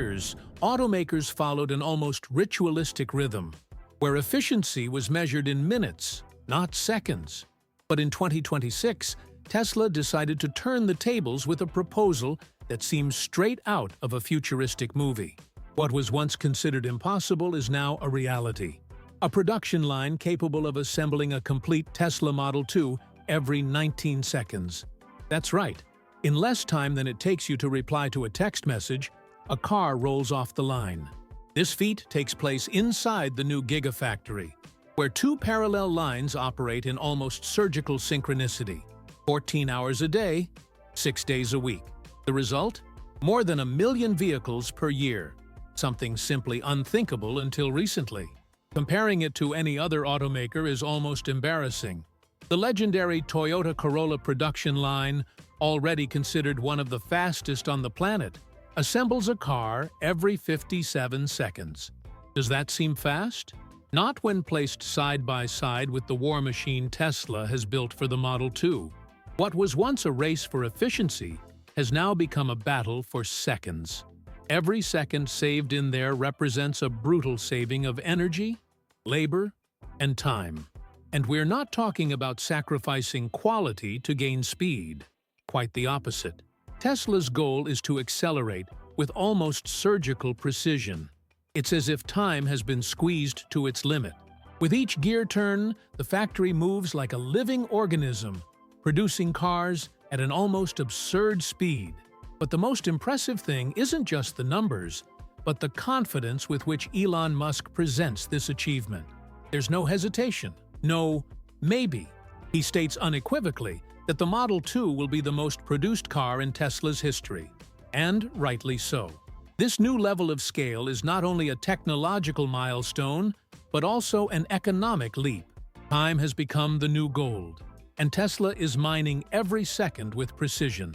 years, automakers followed an almost ritualistic rhythm, where efficiency was measured in minutes, not seconds. But in 2026, Tesla decided to turn the tables with a proposal that seems straight out of a futuristic movie. What was once considered impossible is now a reality. A production line capable of assembling a complete Tesla Model 2 every 19 seconds. That's right. In less time than it takes you to reply to a text message, a car rolls off the line. This feat takes place inside the new Gigafactory, where two parallel lines operate in almost surgical synchronicity. 14 hours a day, 6 days a week. The result? More than 1 million vehicles per year. Something simply unthinkable until recently. Comparing it to any other automaker is almost embarrassing. The legendary Toyota Corolla production line, already considered one of the fastest on the planet, assembles a car every 57 seconds. Does that seem fast? Not when placed side by side with the war machine Tesla has built for the Model 2. What was once a race for efficiency has now become a battle for seconds. Every second saved in there represents a brutal saving of energy, labor, and time. And we're not talking about sacrificing quality to gain speed. Quite the opposite. Tesla's goal is to accelerate with almost surgical precision. It's as if time has been squeezed to its limit. With each gear turn, the factory moves like a living organism, producing cars at an almost absurd speed. But the most impressive thing isn't just the numbers, but the confidence with which Elon Musk presents this achievement. There's no hesitation, no maybe. He states unequivocally that the Model 2 will be the most produced car in Tesla's history, and rightly so. This new level of scale is not only a technological milestone, but also an economic leap. Time has become the new gold, and Tesla is mining every second with precision.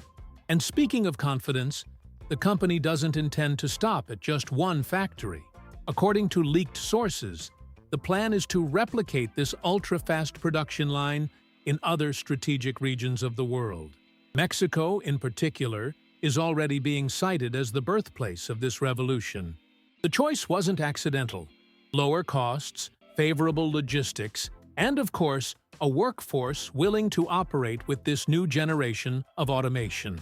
And speaking of confidence, the company doesn't intend to stop at just one factory. According to leaked sources, the plan is to replicate this ultra-fast production line in other strategic regions of the world. Mexico, in particular, is already being cited as the birthplace of this revolution. The choice wasn't accidental. Lower costs, favorable logistics, and of course, a workforce willing to operate with this new generation of automation.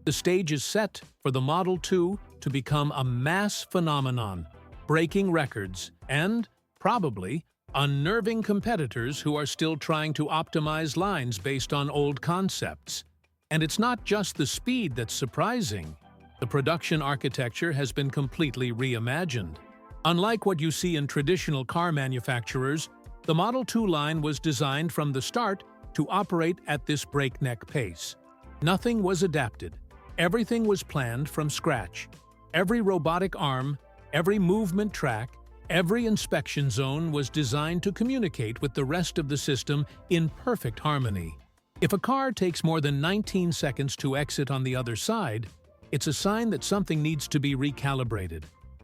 The stage is set for the Model 2 to become a mass phenomenon, breaking records and, probably, unnerving competitors who are still trying to optimize lines based on old concepts. And it's not just the speed that's surprising. The production architecture has been completely reimagined. Unlike what you see in traditional car manufacturers, the Model 2 line was designed from the start to operate at this breakneck pace. Nothing was adapted. Everything was planned from scratch. Every robotic arm, every movement track, every inspection zone was designed to communicate with the rest of the system in perfect harmony. If a car takes more than 19 seconds to exit on the other side, it's a sign that something needs to be recalibrated.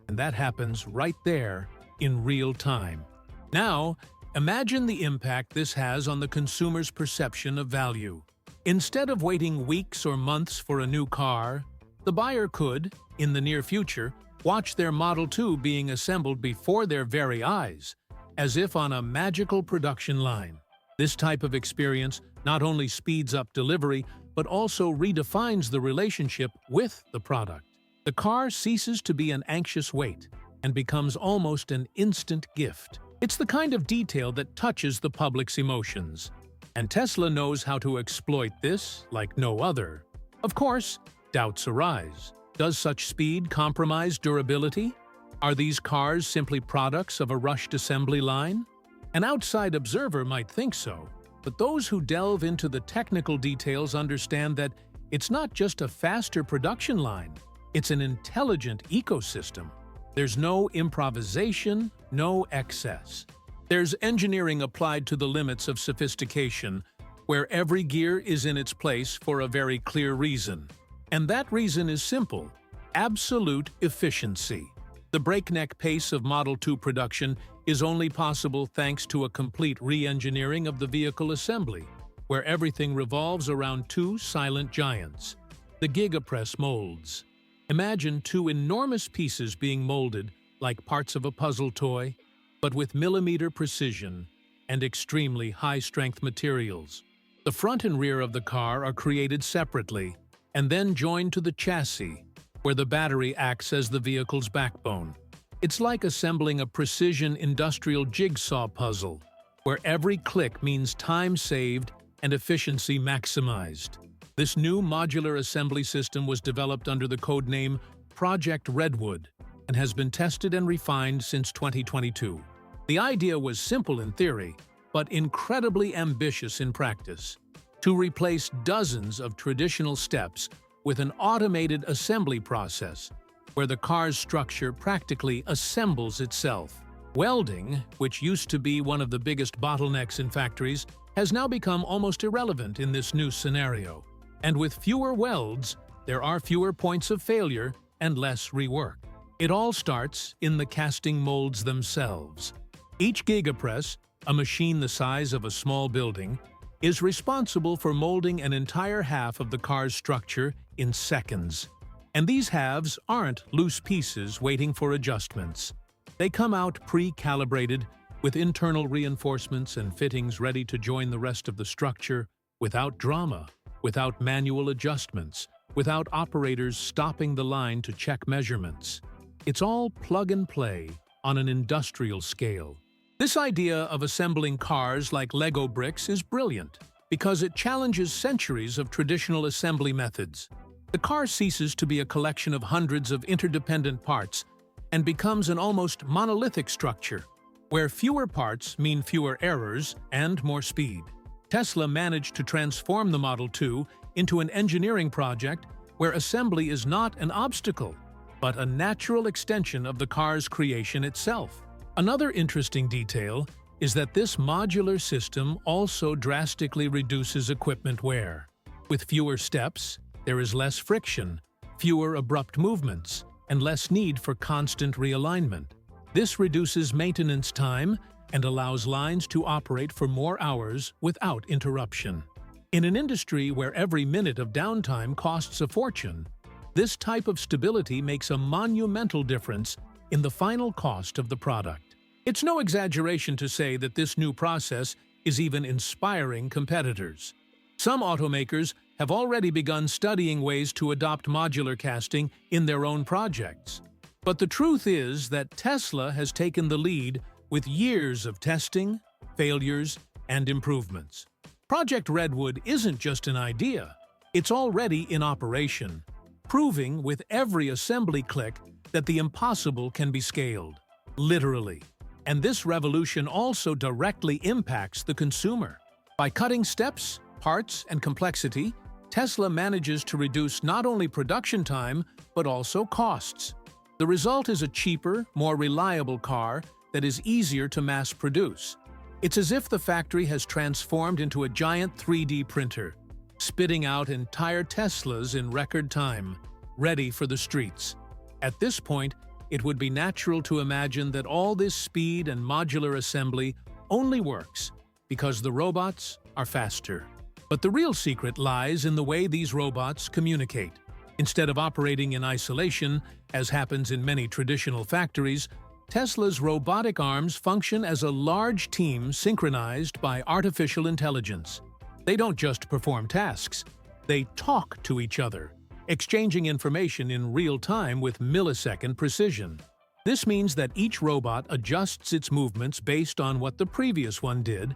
And that happens right there, in real time. Now, imagine the impact this has on the consumer's perception of value. Instead of waiting weeks or months for a new car, the buyer could, in the near future, watch their Model 2 being assembled before their very eyes, as if on a magical production line. This type of experience not only speeds up delivery, but also redefines the relationship with the product. The car ceases to be an anxious wait and becomes almost an instant gift. It's the kind of detail that touches the public's emotions. And Tesla knows how to exploit this like no other. Of course, doubts arise. Does such speed compromise durability? Are these cars simply products of a rushed assembly line? An outside observer might think so, but those who delve into the technical details understand that it's not just a faster production line, it's an intelligent ecosystem. There's no improvisation, no excess. There's engineering applied to the limits of sophistication, where every gear is in its place for a very clear reason. And that reason is simple: absolute efficiency. The breakneck pace of Model 2 production is only possible thanks to a complete re-engineering of the vehicle assembly, where everything revolves around two silent giants, the Gigapress molds. Imagine two enormous pieces being molded like parts of a puzzle toy, but with millimeter precision and extremely high-strength materials. The front and rear of the car are created separately and then joined to the chassis, where the battery acts as the vehicle's backbone. It's like assembling a precision industrial jigsaw puzzle, where every click means time saved and efficiency maximized. This new modular assembly system was developed under the codename Project Redwood and has been tested and refined since 2022. The idea was simple in theory, but incredibly ambitious in practice: to replace dozens of traditional steps with an automated assembly process, where the car's structure practically assembles itself. Welding, which used to be one of the biggest bottlenecks in factories, has now become almost irrelevant in this new scenario. And with fewer welds, there are fewer points of failure and less rework. It all starts in the casting molds themselves. Each Gigapress, a machine the size of a small building, is responsible for molding an entire half of the car's structure in seconds. And these halves aren't loose pieces waiting for adjustments. They come out pre-calibrated, with internal reinforcements and fittings ready to join the rest of the structure, without drama, without manual adjustments, without operators stopping the line to check measurements. It's all plug and play on an industrial scale. This idea of assembling cars like Lego bricks is brilliant because it challenges centuries of traditional assembly methods. The car ceases to be a collection of hundreds of interdependent parts and becomes an almost monolithic structure, where fewer parts mean fewer errors and more speed. Tesla managed to transform the Model 2 into an engineering project where assembly is not an obstacle, but a natural extension of the car's creation itself. Another interesting detail is that this modular system also drastically reduces equipment wear. With fewer steps, there is less friction, fewer abrupt movements, and less need for constant realignment. This reduces maintenance time and allows lines to operate for more hours without interruption. In an industry where every minute of downtime costs a fortune, this type of stability makes a monumental difference in the final cost of the product. It's no exaggeration to say that this new process is even inspiring competitors. Some automakers have already begun studying ways to adopt modular casting in their own projects. But the truth is that Tesla has taken the lead with years of testing, failures, and improvements. Project Redwood isn't just an idea, it's already in operation, proving with every assembly click that the impossible can be scaled, literally. And this revolution also directly impacts the consumer. By cutting steps, parts, and complexity, Tesla manages to reduce not only production time, but also costs. The result is a cheaper, more reliable car that is easier to mass produce. It's as if the factory has transformed into a giant 3D printer, spitting out entire Teslas in record time, ready for the streets. At this point, it would be natural to imagine that all this speed and modular assembly only works because the robots are faster. But the real secret lies in the way these robots communicate. Instead of operating in isolation, as happens in many traditional factories, Tesla's robotic arms function as a large team synchronized by artificial intelligence. They don't just perform tasks, they talk to each other, exchanging information in real time with millisecond precision. This means that each robot adjusts its movements based on what the previous one did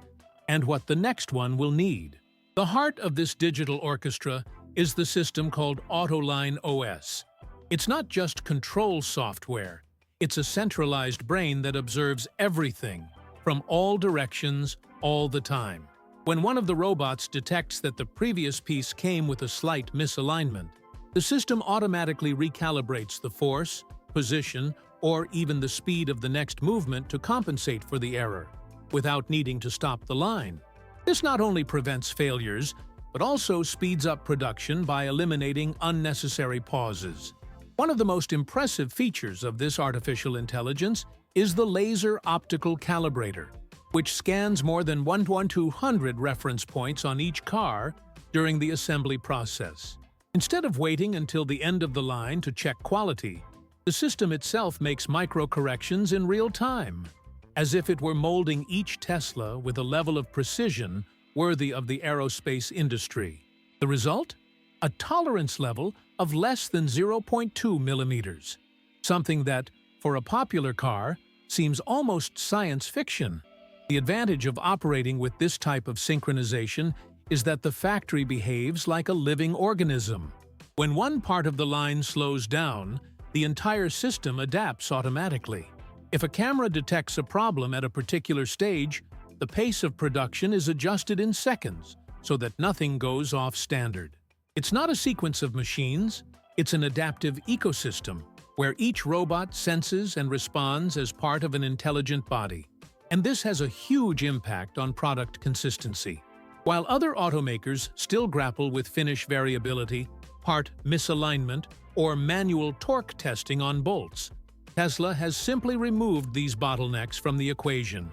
and what the next one will need. The heart of this digital orchestra is the system called Autoline OS. It's not just control software, it's a centralized brain that observes everything, from all directions, all the time. When one of the robots detects that the previous piece came with a slight misalignment, the system automatically recalibrates the force, position, or even the speed of the next movement to compensate for the error, without needing to stop the line. This not only prevents failures, but also speeds up production by eliminating unnecessary pauses. One of the most impressive features of this artificial intelligence is the laser optical calibrator, which scans more than 1,200 reference points on each car during the assembly process. Instead of waiting until the end of the line to check quality, the system itself makes micro-corrections in real time, as if it were molding each Tesla with a level of precision worthy of the aerospace industry. The result? A tolerance level of less than 0.2 millimeters, something that, for a popular car, seems almost science fiction. The advantage of operating with this type of synchronization is that the factory behaves like a living organism. When one part of the line slows down, the entire system adapts automatically. If a camera detects a problem at a particular stage, the pace of production is adjusted in seconds so that nothing goes off standard. It's not a sequence of machines, it's an adaptive ecosystem where each robot senses and responds as part of an intelligent body. And this has a huge impact on product consistency. While other automakers still grapple with finish variability, part misalignment, or manual torque testing on bolts, Tesla has simply removed these bottlenecks from the equation.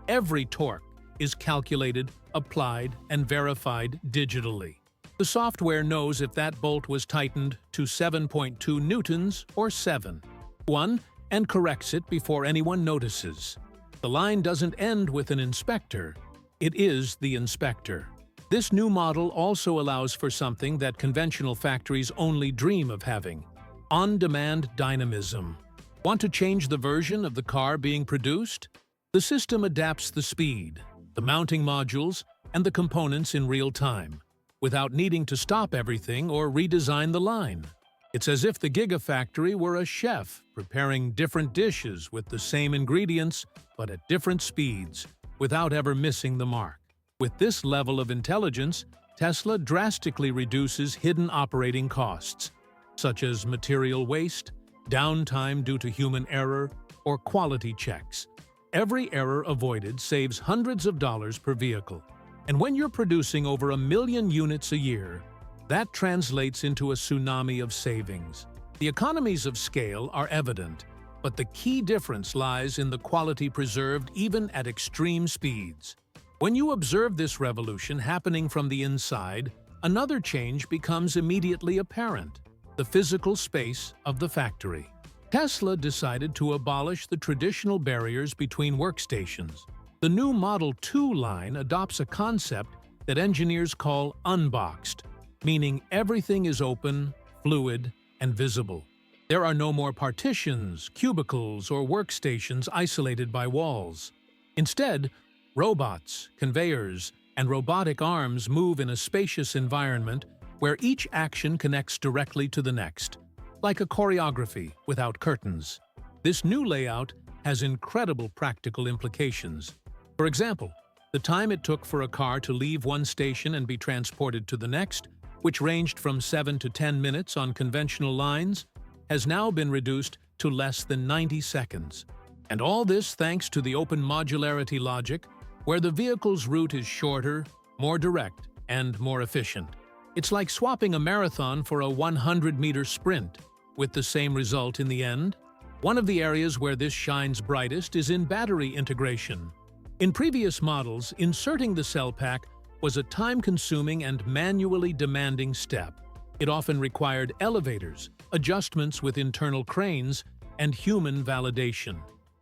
Every torque is calculated, applied, and verified digitally. The software knows if that bolt was tightened to 7.2 newtons or 7.1 and corrects it before anyone notices. The line doesn't end with an inspector, it is the inspector. This new model also allows for something that conventional factories only dream of having: on-demand dynamism. Want to change the version of the car being produced? The system adapts the speed, the mounting modules, and the components in real time, without needing to stop everything or redesign the line. It's as if the Gigafactory were a chef preparing different dishes with the same ingredients but at different speeds, without ever missing the mark. With this level of intelligence, Tesla drastically reduces hidden operating costs, such as material waste, downtime due to human error, or quality checks. Every error avoided saves hundreds of dollars per vehicle. And when you're producing over 1 million units a year, that translates into a tsunami of savings. The economies of scale are evident, but the key difference lies in the quality preserved even at extreme speeds. When you observe this revolution happening from the inside, another change becomes immediately apparent: the physical space of the factory. Tesla decided to abolish the traditional barriers between workstations. The new Model 2 line adopts a concept that engineers call Unboxed, meaning everything is open, fluid, and visible. There are no more partitions, cubicles, or workstations isolated by walls. Instead, robots, conveyors, and robotic arms move in a spacious environment where each action connects directly to the next, like a choreography without curtains. This new layout has incredible practical implications. For example, the time it took for a car to leave one station and be transported to the next, which ranged from 7 to 10 minutes on conventional lines, has now been reduced to less than 90 seconds. And all this thanks to the open modularity logic, where the vehicle's route is shorter, more direct, and more efficient. It's like swapping a marathon for a 100-meter sprint, with the same result in the end. One of the areas where this shines brightest is in battery integration. In previous models, inserting the cell pack was a time-consuming and manually demanding step. It often required elevators, adjustments with internal cranes, and human validation.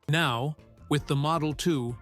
Now, with the Model 2,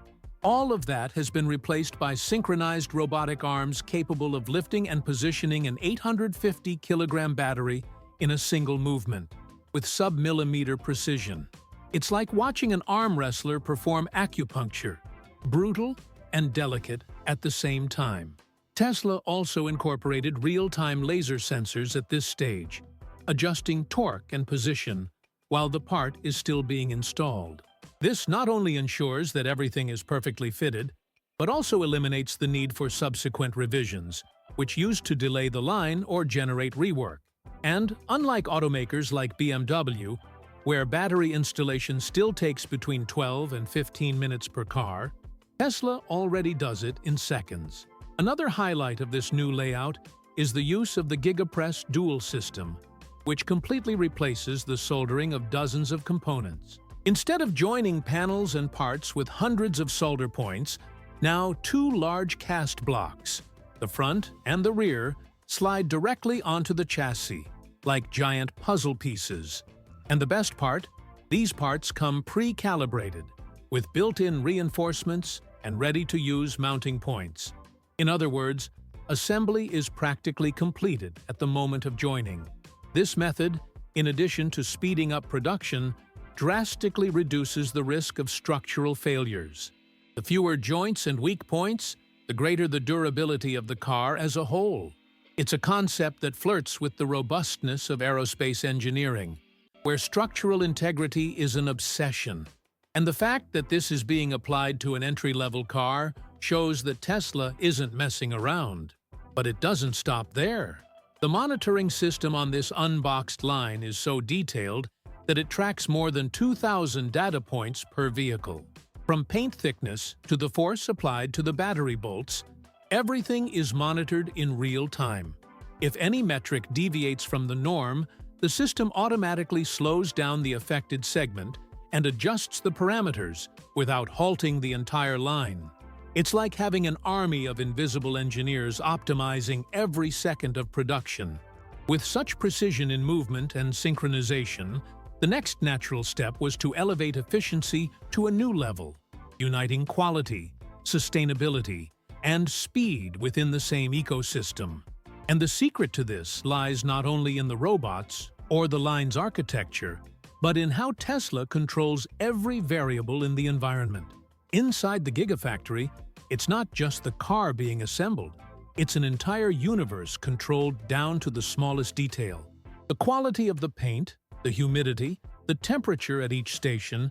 all of that has been replaced by synchronized robotic arms capable of lifting and positioning an 850-kilogram battery in a single movement, with sub-millimeter precision. It's like watching an arm wrestler perform acupuncture, brutal and delicate at the same time. Tesla also incorporated real-time laser sensors at this stage, adjusting torque and position while the part is still being installed. This not only ensures that everything is perfectly fitted, but also eliminates the need for subsequent revisions, which used to delay the line or generate rework. And, unlike automakers like BMW, where battery installation still takes between 12 and 15 minutes per car, Tesla already does it in seconds. Another highlight of this new layout is the use of the Gigapress dual system, which completely replaces the soldering of dozens of components. Instead of joining panels and parts with hundreds of solder points, now 2 large cast blocks, the front and the rear, slide directly onto the chassis, like giant puzzle pieces. And the best part? These parts come pre-calibrated, with built-in reinforcements and ready-to-use mounting points. In other words, assembly is practically completed at the moment of joining. This method, in addition to speeding up production, drastically reduces the risk of structural failures. The fewer joints and weak points, the greater the durability of the car as a whole. It's a concept that flirts with the robustness of aerospace engineering, where structural integrity is an obsession. And the fact that this is being applied to an entry-level car shows that Tesla isn't messing around. But it doesn't stop there. The monitoring system on this Unboxed line is so detailed that it tracks more than 2,000 data points per vehicle. From paint thickness to the force applied to the battery bolts, everything is monitored in real time. If any metric deviates from the norm, the system automatically slows down the affected segment and adjusts the parameters without halting the entire line. It's like having an army of invisible engineers optimizing every second of production. With such precision in movement and synchronization, the next natural step was to elevate efficiency to a new level, uniting quality, sustainability, and speed within the same ecosystem. And the secret to this lies not only in the robots or the line's architecture, but in how Tesla controls every variable in the environment. Inside the Gigafactory, it's not just the car being assembled, it's an entire universe controlled down to the smallest detail. The quality of the paint, the humidity, the temperature at each station,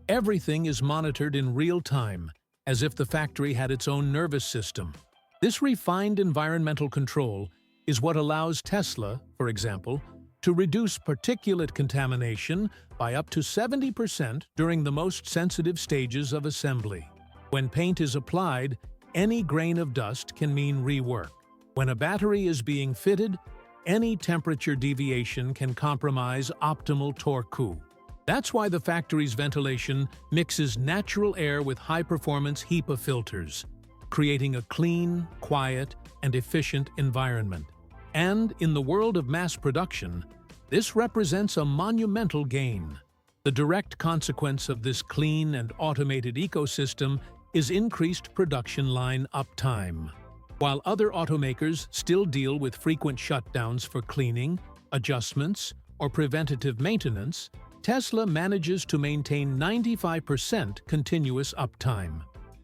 everything is monitored in real time, as if the factory had its own nervous system. This refined environmental control is what allows Tesla, for example, to reduce particulate contamination by up to 70% during the most sensitive stages of assembly. When paint is applied, any grain of dust can mean rework. When a battery is being fitted, any temperature deviation can compromise optimal torque. That's why the factory's ventilation mixes natural air with high-performance HEPA filters, creating a clean, quiet, and efficient environment. And in the world of mass production, this represents a monumental gain. The direct consequence of this clean and automated ecosystem is increased production line uptime. While other automakers still deal with frequent shutdowns for cleaning, adjustments, or preventative maintenance, Tesla manages to maintain 95% continuous uptime.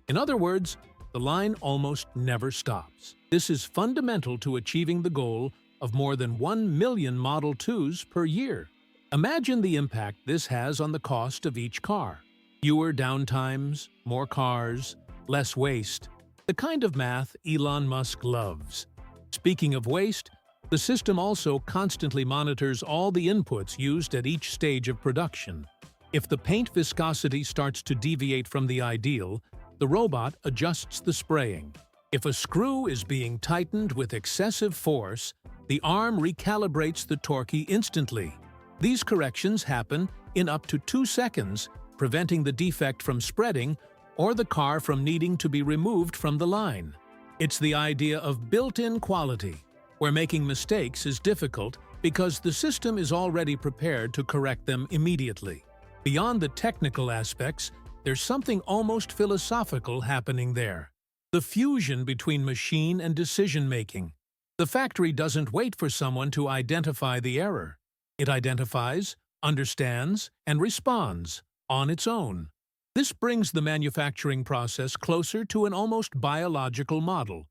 In other words, the line almost never stops. This is fundamental to achieving the goal of more than 1 million Model 2s per year. Imagine the impact this has on the cost of each car. Fewer downtimes, more cars, less waste. The kind of math Elon Musk loves. Speaking of waste, the system also constantly monitors all the inputs used at each stage of production. If the paint viscosity starts to deviate from the ideal, the robot adjusts the spraying. If a screw is being tightened with excessive force, the arm recalibrates the torque instantly. These corrections happen in up to 2 seconds, preventing the defect from spreading or the car from needing to be removed from the line. It's the idea of built-in quality, where making mistakes is difficult because the system is already prepared to correct them immediately. Beyond the technical aspects, there's something almost philosophical happening there. The fusion between machine and decision-making. The factory doesn't wait for someone to identify the error. It identifies, understands, and responds on its own. This brings the manufacturing process closer to an almost biological model,